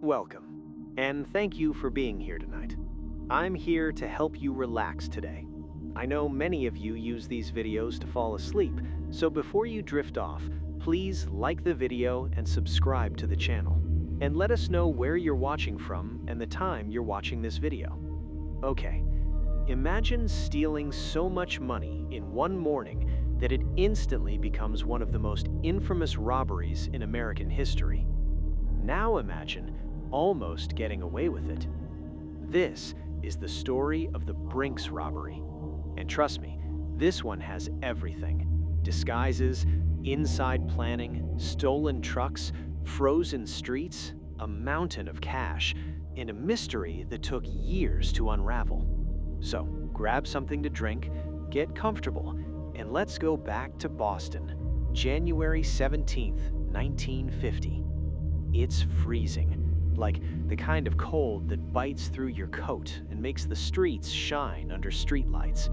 Welcome, and thank you for being here tonight. I'm here to help you relax today. I know many of you use these videos to fall asleep, so before you drift off, please like the video and subscribe to the channel. And let us know where you're watching from and the time you're watching this video. Okay, imagine stealing so much money in one morning that it instantly becomes one of the most infamous robberies in American history. Now imagine almost getting away with it. This is the story of the Brinks robbery. And trust me, this one has everything. Disguises, inside planning, stolen trucks, frozen streets, a mountain of cash, and a mystery that took years to unravel. So grab something to drink, get comfortable, and let's go back to Boston, January 17th, 1950. It's freezing, like the kind of cold that bites through your coat and makes the streets shine under streetlights.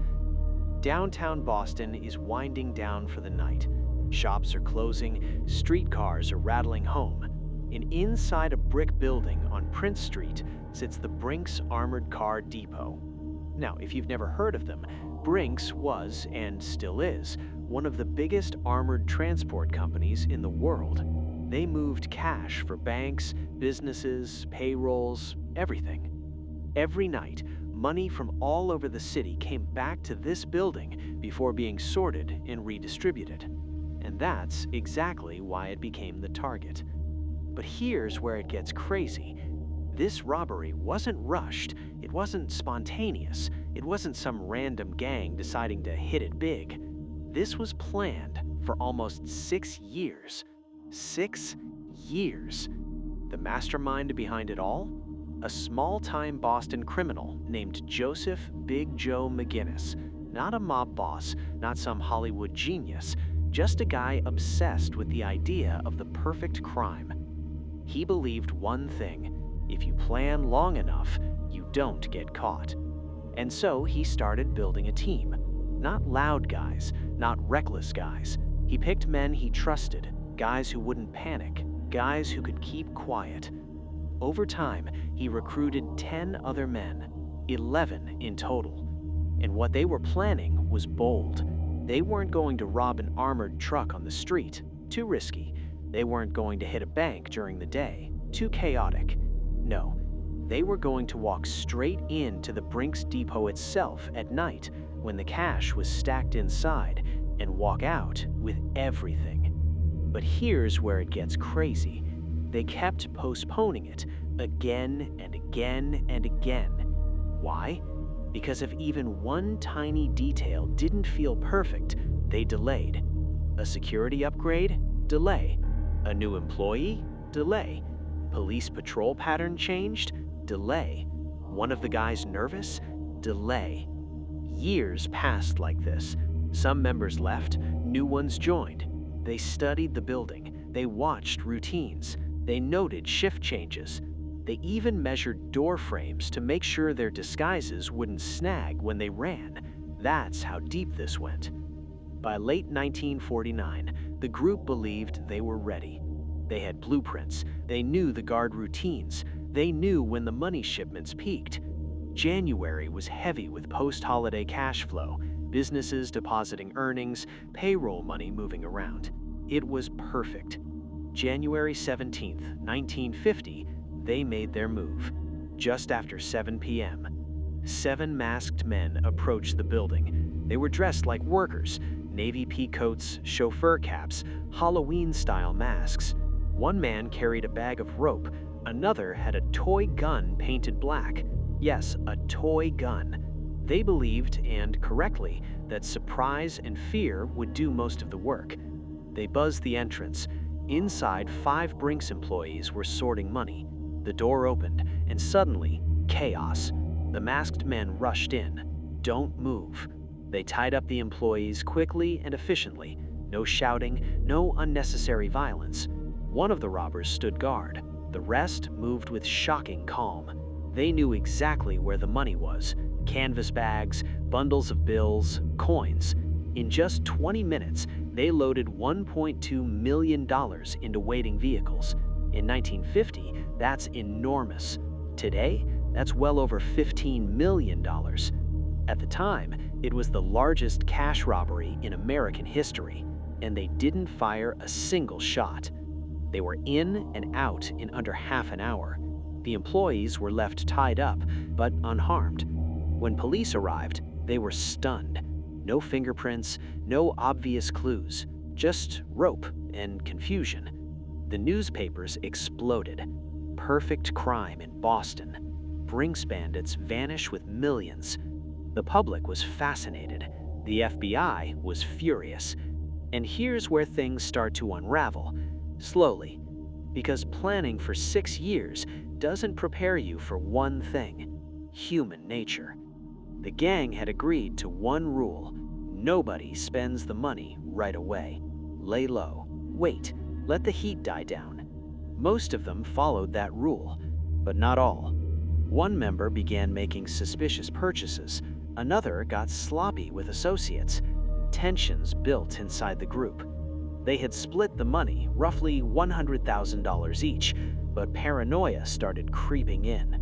Downtown Boston is winding down for the night. Shops are closing, streetcars are rattling home, and inside a brick building on Prince Street sits the Brinks Armored Car Depot. Now, if you've never heard of them, Brinks was, and still is, one of the biggest armored transport companies in the world. They moved cash for banks, businesses, payrolls, everything. Every night, money from all over the city came back to this building before being sorted and redistributed. And that's exactly why it became the target. But here's where it gets crazy. This robbery wasn't rushed, it wasn't spontaneous, it wasn't some random gang deciding to hit it big. This was planned for almost 6 years. 6 years. The mastermind behind it all? A small-time Boston criminal named Joseph Big Joe McGinnis. Not a mob boss, not some Hollywood genius, just a guy obsessed with the idea of the perfect crime. He believed one thing: if you plan long enough, you don't get caught. And so he started building a team. Not loud guys, not reckless guys. He picked men he trusted, guys who wouldn't panic, guys who could keep quiet. Over time, he recruited 10 other men, 11 in total. And what they were planning was bold. They weren't going to rob an armored truck on the street, too risky. They weren't going to hit a bank during the day, too chaotic. No, they were going to walk straight into the Brinks Depot itself at night when the cash was stacked inside and walk out with everything. But here's where it gets crazy. They kept postponing it again and again and again. Why? Because if even one tiny detail didn't feel perfect, they delayed. A security upgrade? Delay. A new employee? Delay. Police patrol pattern changed? Delay. One of the guys nervous? Delay. Years passed like this. Some members left, new ones joined. They studied the building, they watched routines, they noted shift changes. They even measured door frames to make sure their disguises wouldn't snag when they ran. That's how deep this went. By late 1949, the group believed they were ready. They had blueprints, they knew the guard routines, they knew when the money shipments peaked. January was heavy with post-holiday cash flow, businesses depositing earnings, payroll money moving around. It was perfect. January 17th, 1950, they made their move. Just after 7 p.m., 7 masked men approached the building. They were dressed like workers, navy pea coats, chauffeur caps, Halloween-style masks. One man carried a bag of rope, another had a toy gun painted black. Yes, a toy gun. They believed, and correctly, that surprise and fear would do most of the work. They buzzed the entrance. Inside, 5 Brinks employees were sorting money. The door opened, and suddenly, chaos. The masked men rushed in. Don't move. They tied up the employees quickly and efficiently. No shouting, no unnecessary violence. One of the robbers stood guard. The rest moved with shocking calm. They knew exactly where the money was. Canvas bags, bundles of bills, coins. In just 20 minutes, they loaded $1.2 million into waiting vehicles. In 1950, that's enormous. Today, that's well over $15 million. At the time, it was the largest cash robbery in American history, and they didn't fire a single shot. They were in and out in under half an hour. The employees were left tied up, but unharmed. When police arrived, they were stunned. No fingerprints, no obvious clues, just rope and confusion. The newspapers exploded. Perfect crime in Boston. Brinks bandits vanish with millions. The public was fascinated. The FBI was furious. And here's where things start to unravel, slowly, because planning for 6 years doesn't prepare you for one thing: human nature. The gang had agreed to one rule: nobody spends the money right away. Lay low, wait, let the heat die down. Most of them followed that rule, but not all. One member began making suspicious purchases. Another got sloppy with associates. Tensions built inside the group. They had split the money, roughly $100,000 each, but paranoia started creeping in.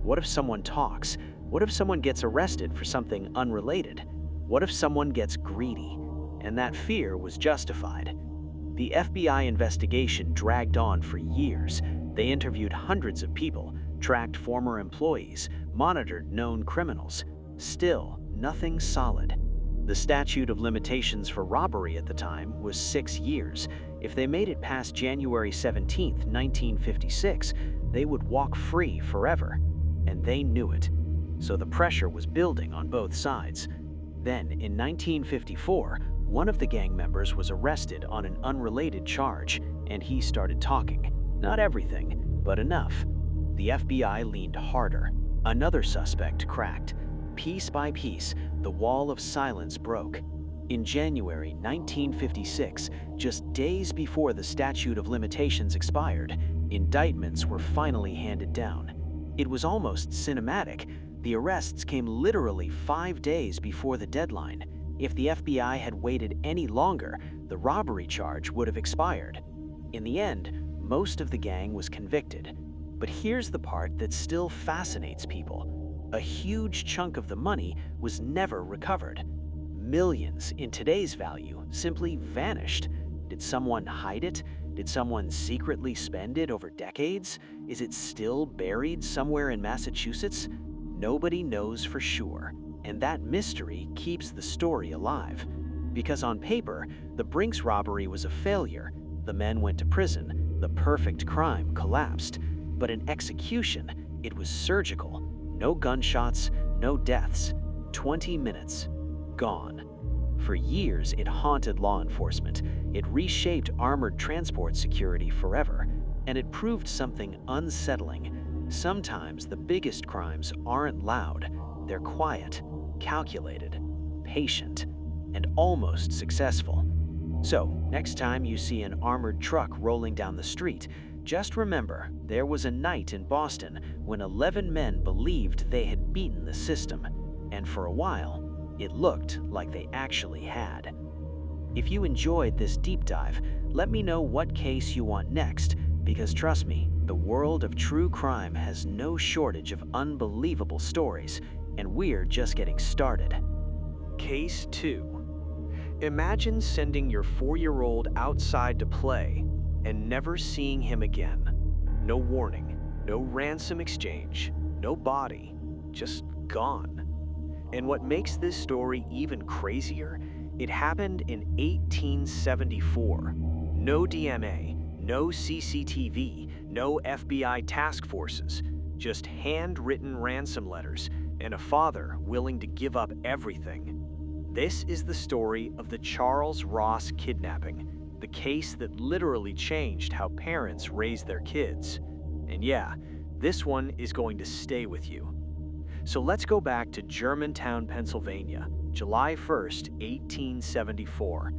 What if someone talks? What if someone gets arrested for something unrelated? What if someone gets greedy? And that fear was justified. The FBI investigation dragged on for years. They interviewed hundreds of people, tracked former employees, monitored known criminals. Still, nothing solid. The statute of limitations for robbery at the time was 6 years. If they made it past January 17, 1956, they would walk free forever. And they knew it. So the pressure was building on both sides. Then, in 1954, one of the gang members was arrested on an unrelated charge, and he started talking. Not everything, but enough. The FBI leaned harder. Another suspect cracked. Piece by piece, the wall of silence broke. In January 1956, just days before the statute of limitations expired, indictments were finally handed down. It was almost cinematic. The arrests came literally 5 days before the deadline. If the FBI had waited any longer, the robbery charge would have expired. In the end, most of the gang was convicted. But here's the part that still fascinates people. A huge chunk of the money was never recovered. Millions in today's value simply vanished. Did someone hide it? Did someone secretly spend it over decades? Is it still buried somewhere in Massachusetts? Nobody knows for sure. And that mystery keeps the story alive. Because on paper, the Brinks robbery was a failure. The men went to prison. The perfect crime collapsed. But in execution, it was surgical. No gunshots, no deaths. 20 minutes. Gone. For years, it haunted law enforcement. It reshaped armored transport security forever. And it proved something unsettling. Sometimes the biggest crimes aren't loud. They're quiet, calculated, patient, and almost successful. So, next time you see an armored truck rolling down the street, just remember there was a night in Boston when 11 men believed they had beaten the system, and for a while, it looked like they actually had. If you enjoyed this deep dive, let me know what case you want next, because trust me, the world of true crime has no shortage of unbelievable stories, and we're just getting started. Case 2. Imagine sending your 4-year-old outside to play and never seeing him again. No warning, no ransom exchange, no body, just gone. And what makes this story even crazier, it happened in 1874. No DNA, no CCTV, no FBI task forces, just handwritten ransom letters and a father willing to give up everything. This is the story of the Charles Ross kidnapping, the case that literally changed how parents raise their kids. And yeah, this one is going to stay with you. So let's go back to Germantown, Pennsylvania, July 1st, 1874.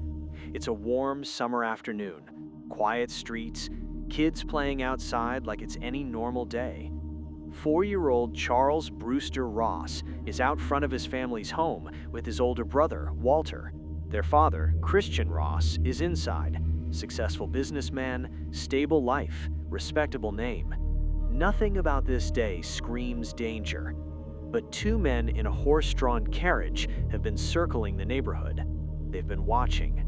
It's a warm summer afternoon, quiet streets, kids playing outside like it's any normal day. 4-year-old Charles Brewster Ross is out front of his family's home with his older brother, Walter. Their father, Christian Ross, is inside. Successful businessman, stable life, respectable name. Nothing about this day screams danger. But two men in a horse-drawn carriage have been circling the neighborhood. They've been watching.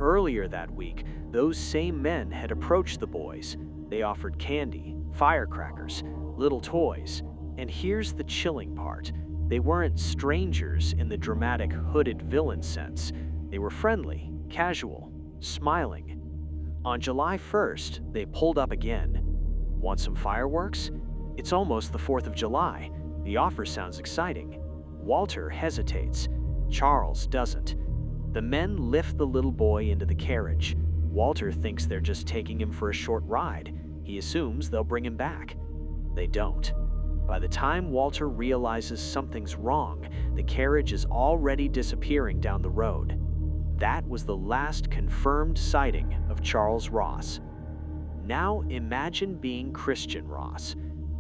Earlier that week, those same men had approached the boys. They offered candy, firecrackers, little toys. And here's the chilling part. They weren't strangers in the dramatic hooded villain sense. They were friendly, casual, smiling. On July 1st, they pulled up again. Want some fireworks? It's almost the 4th of July. The offer sounds exciting. Walter hesitates. Charles doesn't. The men lift the little boy into the carriage. Walter thinks they're just taking him for a short ride. He assumes they'll bring him back. They don't. By the time Walter realizes something's wrong, the carriage is already disappearing down the road. That was the last confirmed sighting of Charles Ross. Now imagine being Christian Ross.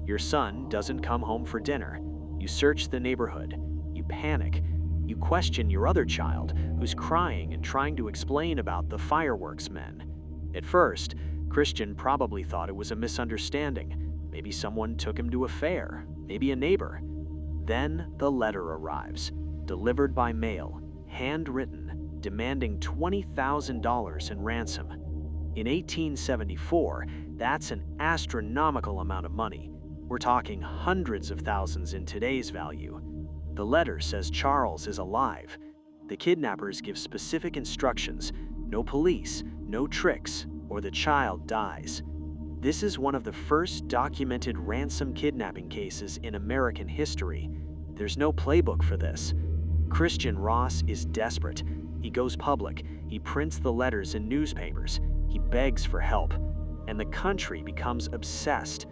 Your son doesn't come home for dinner. You search the neighborhood. You panic. You question your other child, who's crying and trying to explain about the fireworks men. At first, Christian probably thought it was a misunderstanding. Maybe someone took him to a fair, maybe a neighbor. Then the letter arrives, delivered by mail, handwritten, demanding $20,000 in ransom. In 1874, that's an astronomical amount of money. We're talking hundreds of thousands in today's value. The letter says Charles is alive. The kidnappers give specific instructions: no police, no tricks, or the child dies. This is one of the first documented ransom kidnapping cases in American history. There's no playbook for this. Christian Ross is desperate. He goes public. He prints the letters in newspapers. He begs for help. And the country becomes obsessed.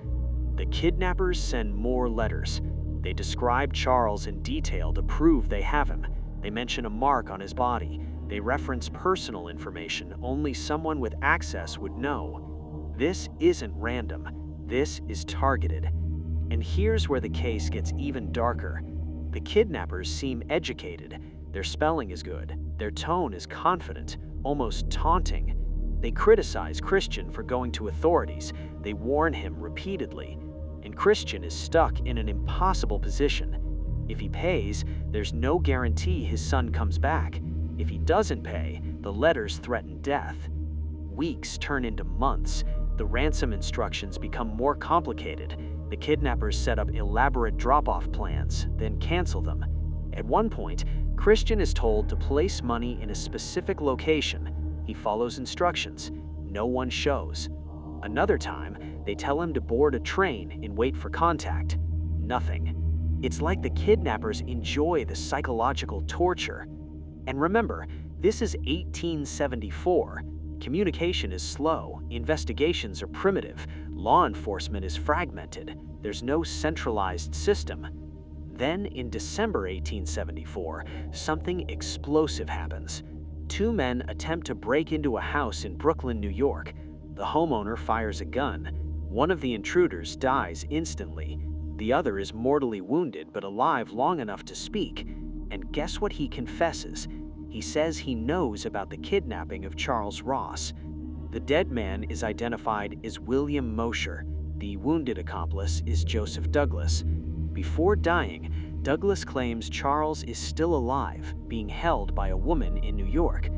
The kidnappers send more letters. They describe Charles in detail to prove they have him. They mention a mark on his body. They reference personal information only someone with access would know. This isn't random. This is targeted. And here's where the case gets even darker. The kidnappers seem educated. Their spelling is good. Their tone is confident, almost taunting. They criticize Christian for going to authorities. They warn him repeatedly. And Christian is stuck in an impossible position. If he pays, there's no guarantee his son comes back. If he doesn't pay, the letters threaten death. Weeks turn into months. The ransom instructions become more complicated. The kidnappers set up elaborate drop-off plans, then cancel them. At one point, Christian is told to place money in a specific location. He follows instructions. No one shows. Another time, they tell him to board a train and wait for contact. Nothing. It's like the kidnappers enjoy the psychological torture. And remember, this is 1874. Communication is slow, investigations are primitive, law enforcement is fragmented, there's no centralized system. Then, in December 1874, something explosive happens. Two men attempt to break into a house in Brooklyn, New York. The homeowner fires a gun. One of the intruders dies instantly. The other is mortally wounded but alive long enough to speak. And guess what he confesses? He says he knows about the kidnapping of Charles Ross. The dead man is identified as William Mosher. The wounded accomplice is Joseph Douglas. Before dying, Douglas claims Charles is still alive, being held by a woman in New York.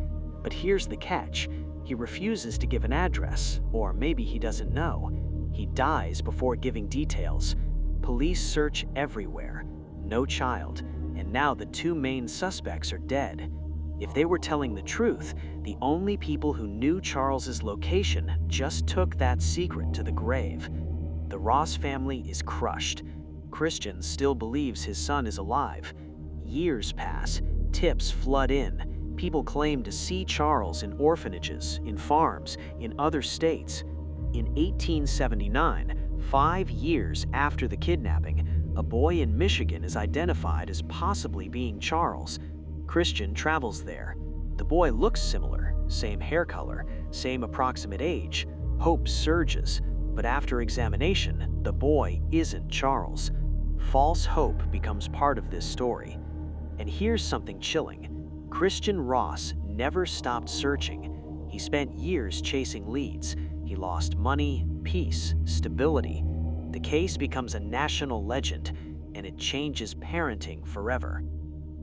But here's the catch. He refuses to give an address, or maybe he doesn't know. He dies before giving details. Police search everywhere. No child. And now the two main suspects are dead. If they were telling the truth, the only people who knew Charles's location just took that secret to the grave. The Ross family is crushed. Christian still believes his son is alive. Years pass. Tips flood in. People claim to see Charles in orphanages, in farms, in other states. In 1879, 5 years after the kidnapping, a boy in Michigan is identified as possibly being Charles. Christian travels there. The boy looks similar, same hair color, same approximate age. Hope surges, but after examination, the boy isn't Charles. False hope becomes part of this story. And here's something chilling. Christian Ross never stopped searching. He spent years chasing leads. He lost money, peace, stability. The case becomes a national legend, and it changes parenting forever.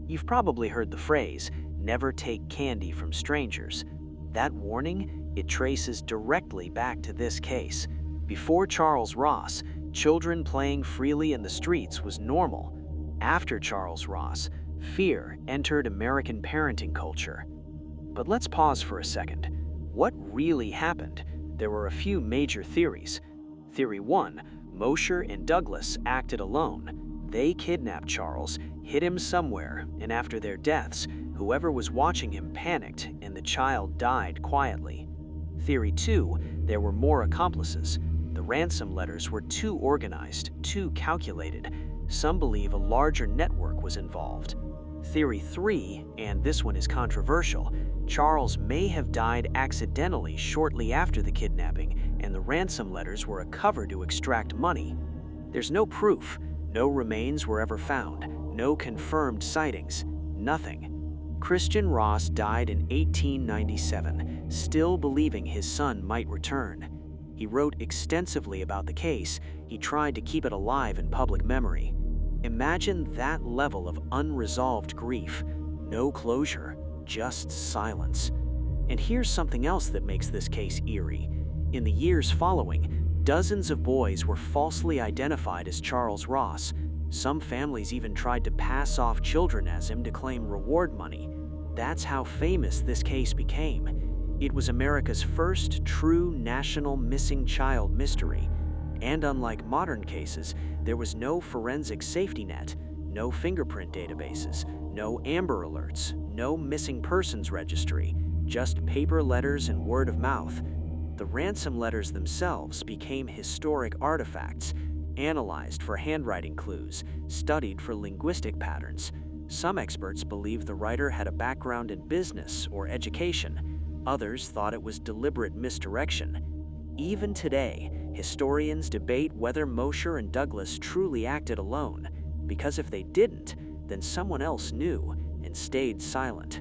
You've probably heard the phrase, "never take candy from strangers." That warning, it traces directly back to this case. Before Charles Ross, children playing freely in the streets was normal. After Charles Ross, fear entered American parenting culture. But let's pause for a second. What really happened? There were a few major theories. Theory 1, Mosher and Douglas acted alone. They kidnapped Charles, hid him somewhere, and after their deaths, whoever was watching him panicked and the child died quietly. Theory 2, there were more accomplices. The ransom letters were too organized, too calculated. Some believe a larger network was involved. Theory 3, and this one is controversial, Charles may have died accidentally shortly after the kidnapping, and the ransom letters were a cover to extract money. There's no proof. No remains were ever found. No confirmed sightings. Nothing. Christian Ross died in 1897, still believing his son might return. He wrote extensively about the case. He tried to keep it alive in public memory. Imagine that level of unresolved grief. No closure, just silence. And here's something else that makes this case eerie. In the years following, dozens of boys were falsely identified as Charles Ross. Some families even tried to pass off children as him to claim reward money. That's how famous this case became. It was America's first true national missing child mystery. And unlike modern cases, there was no forensic safety net, no fingerprint databases, no Amber Alerts, no missing persons registry, just paper letters and word of mouth. The ransom letters themselves became historic artifacts, analyzed for handwriting clues, studied for linguistic patterns. Some experts believe the writer had a background in business or education. Others thought it was deliberate misdirection. Even today, historians debate whether Mosher and Douglas truly acted alone, because if they didn't, then someone else knew and stayed silent.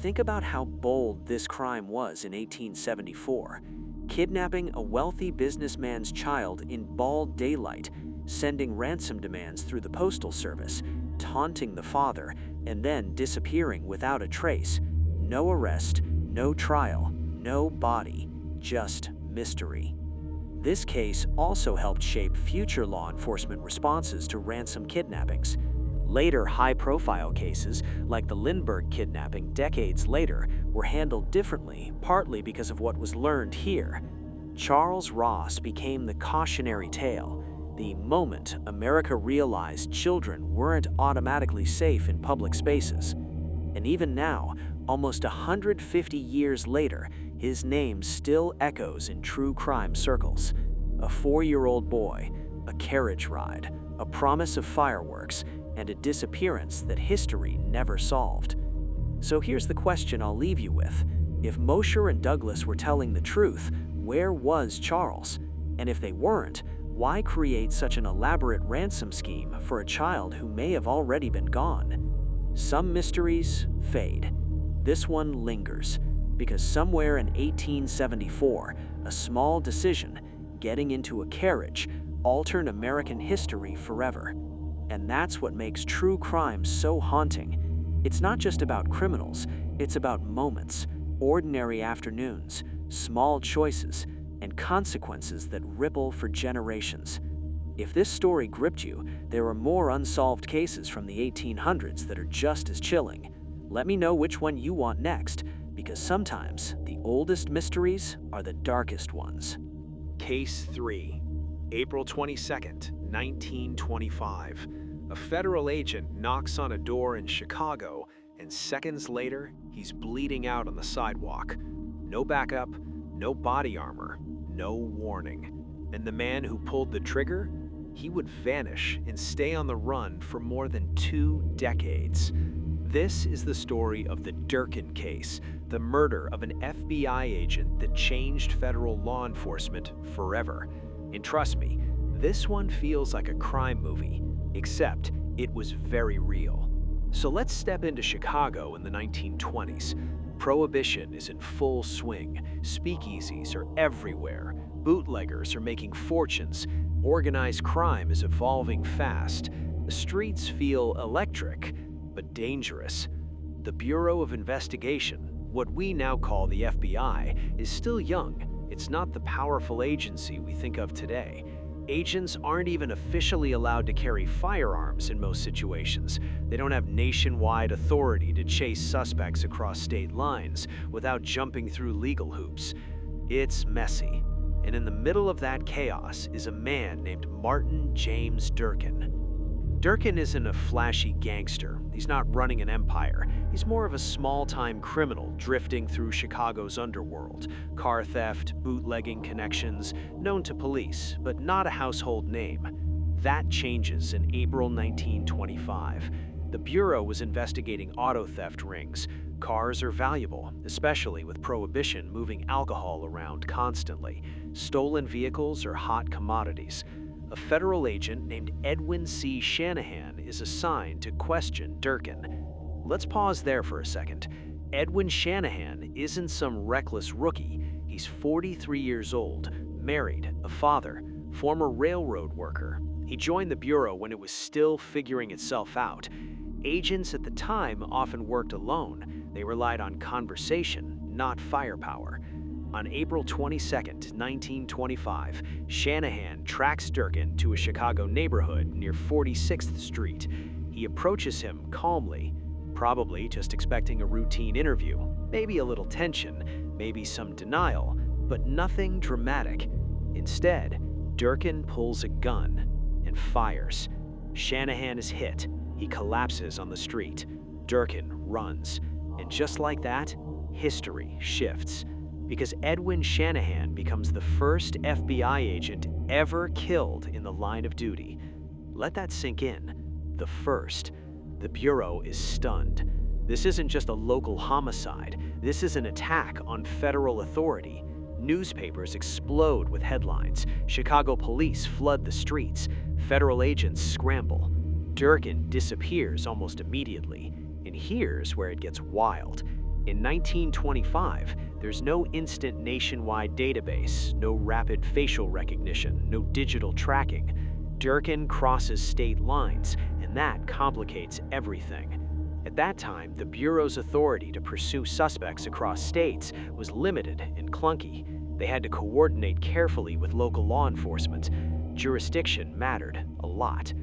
Think about how bold this crime was in 1874, kidnapping a wealthy businessman's child in broad daylight, sending ransom demands through the postal service, taunting the father, and then disappearing without a trace. No arrest, no trial, no body, just mystery. This case also helped shape future law enforcement responses to ransom kidnappings. Later high-profile cases, like the Lindbergh kidnapping decades later, were handled differently, partly because of what was learned here. Charles Ross became the cautionary tale, the moment America realized children weren't automatically safe in public spaces. And even now, almost 150 years later, his name still echoes in true crime circles. A 4-year-old boy, a carriage ride, a promise of fireworks, and a disappearance that history never solved. So here's the question I'll leave you with. If Mosher and Douglas were telling the truth, where was Charles? And if they weren't, why create such an elaborate ransom scheme for a child who may have already been gone? Some mysteries fade. This one lingers, because somewhere in 1874, a small decision, getting into a carriage, altered American history forever. And that's what makes true crime so haunting. It's not just about criminals, it's about moments, ordinary afternoons, small choices, and consequences that ripple for generations. If this story gripped you, there are more unsolved cases from the 1800s that are just as chilling. Let me know which one you want next, because sometimes the oldest mysteries are the darkest ones. Case 3, April 22nd, 1925. A federal agent knocks on a door in Chicago, and seconds later, he's bleeding out on the sidewalk. No backup, no body armor, no warning. And the man who pulled the trigger? He would vanish and stay on the run for more than 2 decades. This is the story of the Durkin case, the murder of an FBI agent that changed federal law enforcement forever. And trust me, this one feels like a crime movie, except it was very real. So let's step into Chicago in the 1920s. Prohibition is in full swing. Speakeasies are everywhere. Bootleggers are making fortunes. Organized crime is evolving fast. The streets feel electric, but dangerous. The Bureau of Investigation, what we now call the FBI, is still young. It's not the powerful agency we think of today. Agents aren't even officially allowed to carry firearms in most situations. They don't have nationwide authority to chase suspects across state lines without jumping through legal hoops. It's messy. And in the middle of that chaos is a man named Martin James Durkin. Durkin isn't a flashy gangster. He's not running an empire. He's more of a small-time criminal drifting through Chicago's underworld. Car theft, bootlegging connections, known to police, but not a household name. That changes in April 1925. The Bureau was investigating auto theft rings. Cars are valuable, especially with Prohibition moving alcohol around constantly. Stolen vehicles are hot commodities. A federal agent named Edwin C. Shanahan is assigned to question Durkin. Let's pause there for a second. Edwin Shanahan isn't some reckless rookie. He's 43 years old, married, a father, former railroad worker. He joined the Bureau when it was still figuring itself out. Agents at the time often worked alone. They relied on conversation, not firepower. On April 22, 1925, Shanahan tracks Durkin to a Chicago neighborhood near 46th Street. He approaches him calmly, probably just expecting a routine interview, maybe a little tension, maybe some denial, but nothing dramatic. Instead, Durkin pulls a gun and fires. Shanahan is hit. He collapses on the street. Durkin runs. And just like that, history shifts. Because Edwin Shanahan becomes the first FBI agent ever killed in the line of duty. Let that sink in. The first. The Bureau is stunned. This isn't just a local homicide. This is an attack on federal authority. Newspapers explode with headlines. Chicago police flood the streets. Federal agents scramble. Durkin disappears almost immediately. And here's where it gets wild. In 1925, there's no instant nationwide database, no rapid facial recognition, no digital tracking. Durkin crosses state lines, and that complicates everything. At that time, the Bureau's authority to pursue suspects across states was limited and clunky. They had to coordinate carefully with local law enforcement. Jurisdiction mattered a lot.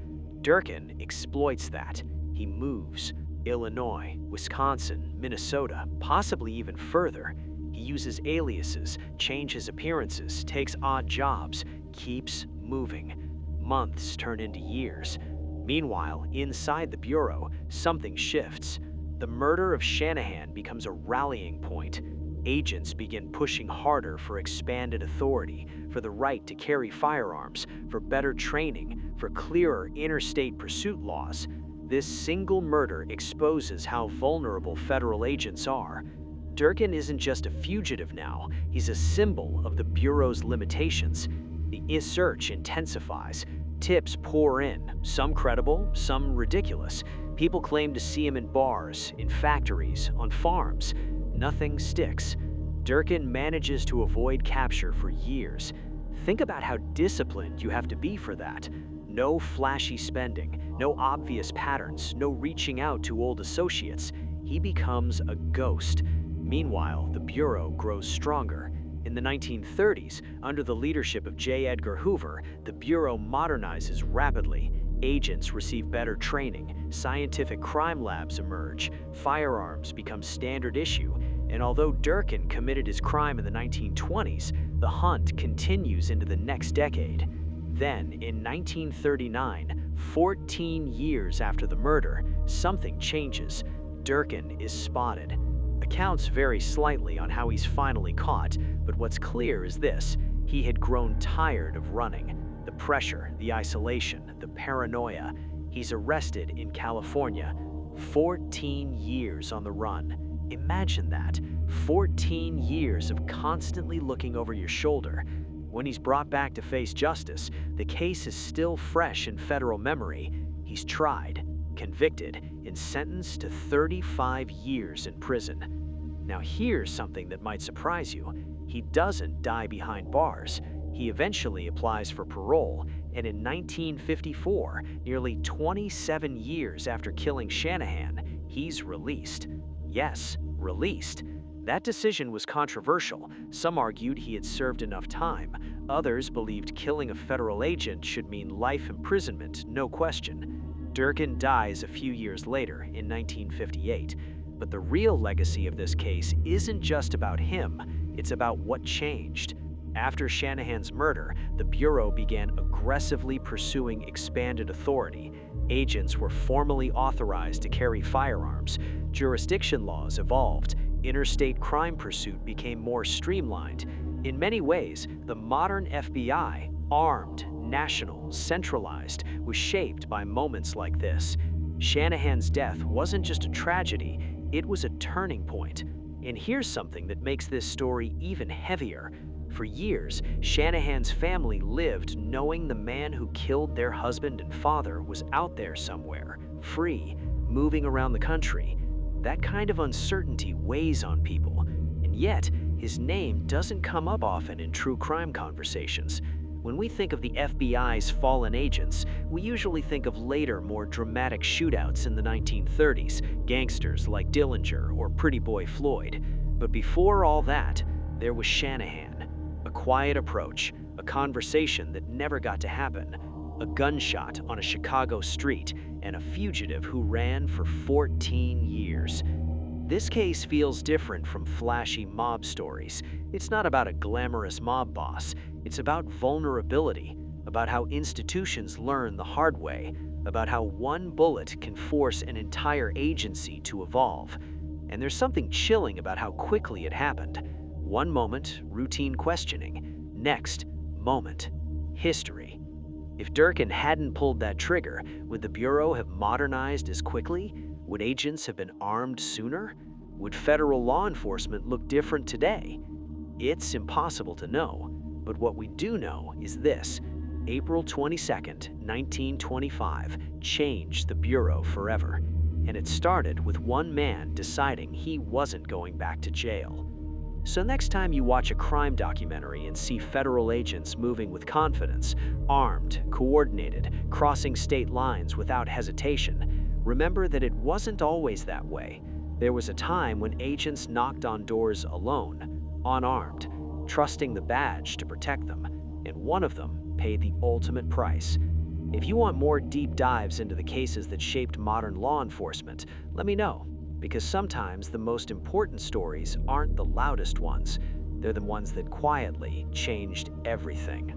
Durkin exploits that. He moves. Illinois, Wisconsin, Minnesota, possibly even further. He uses aliases, changes appearances, takes odd jobs, keeps moving. Months turn into years. Meanwhile, inside the Bureau, something shifts. The murder of Shanahan becomes a rallying point. Agents begin pushing harder for expanded authority, for the right to carry firearms, for better training, for clearer interstate pursuit laws. This single murder exposes how vulnerable federal agents are. Durkin isn't just a fugitive now, he's a symbol of the Bureau's limitations. The search intensifies. Tips pour in, some credible, some ridiculous. People claim to see him in bars, in factories, on farms. Nothing sticks. Durkin manages to avoid capture for years. Think about how disciplined you have to be for that. No flashy spending, no obvious patterns, no reaching out to old associates. He becomes a ghost. Meanwhile, the Bureau grows stronger. In the 1930s, under the leadership of J. Edgar Hoover, the Bureau modernizes rapidly. Agents receive better training, scientific crime labs emerge, firearms become standard issue, and although Durkin committed his crime in the 1920s, the hunt continues into the next decade. Then, in 1939, 14 years after the murder, something changes. Durkin is spotted. Accounts vary slightly on how he's finally caught, but what's clear is this: he had grown tired of running. The pressure, the isolation, the paranoia. He's arrested in California. 14 years on the run. Imagine that. 14 years of constantly looking over your shoulder. When he's brought back to face justice, the case is still fresh in federal memory. He's tried, convicted, and sentenced to 35 years in prison. Now here's something that might surprise you. He doesn't die behind bars. He eventually applies for parole, and in 1954, nearly 27 years after killing Shanahan, he's released. Yes, released. That decision was controversial. Some argued he had served enough time. Others believed killing a federal agent should mean life imprisonment, no question. Durkin dies a few years later, in 1958. But the real legacy of this case isn't just about him, it's about what changed. After Shanahan's murder, the Bureau began aggressively pursuing expanded authority. Agents were formally authorized to carry firearms. Jurisdiction laws evolved. Interstate crime pursuit became more streamlined. In many ways, the modern FBI, armed, national, centralized, was shaped by moments like this. Shanahan's death wasn't just a tragedy, it was a turning point. And here's something that makes this story even heavier. For years, Shanahan's family lived knowing the man who killed their husband and father was out there somewhere, free, moving around the country. That kind of uncertainty weighs on people, and yet his name doesn't come up often in true crime conversations. When we think of the FBI's fallen agents, we usually think of later, more dramatic shootouts in the 1930s, gangsters like Dillinger or Pretty Boy Floyd. But before all that, there was Shanahan. A quiet approach, a conversation that never got to happen, a gunshot on a Chicago street, and a fugitive who ran for 14 years. This case feels different from flashy mob stories. It's not about a glamorous mob boss. It's about vulnerability, about how institutions learn the hard way, about how one bullet can force an entire agency to evolve. And there's something chilling about how quickly it happened. One moment, routine questioning. Next moment, history. If Durkin hadn't pulled that trigger, would the Bureau have modernized as quickly? Would agents have been armed sooner? Would federal law enforcement look different today? It's impossible to know, but what we do know is this. April 22nd, 1925 changed the Bureau forever. And it started with one man deciding he wasn't going back to jail. So next time you watch a crime documentary and see federal agents moving with confidence, armed, coordinated, crossing state lines without hesitation, remember that it wasn't always that way. There was a time when agents knocked on doors alone, unarmed, trusting the badge to protect them, and one of them paid the ultimate price. If you want more deep dives into the cases that shaped modern law enforcement, let me know. Because sometimes the most important stories aren't the loudest ones. They're the ones that quietly changed everything.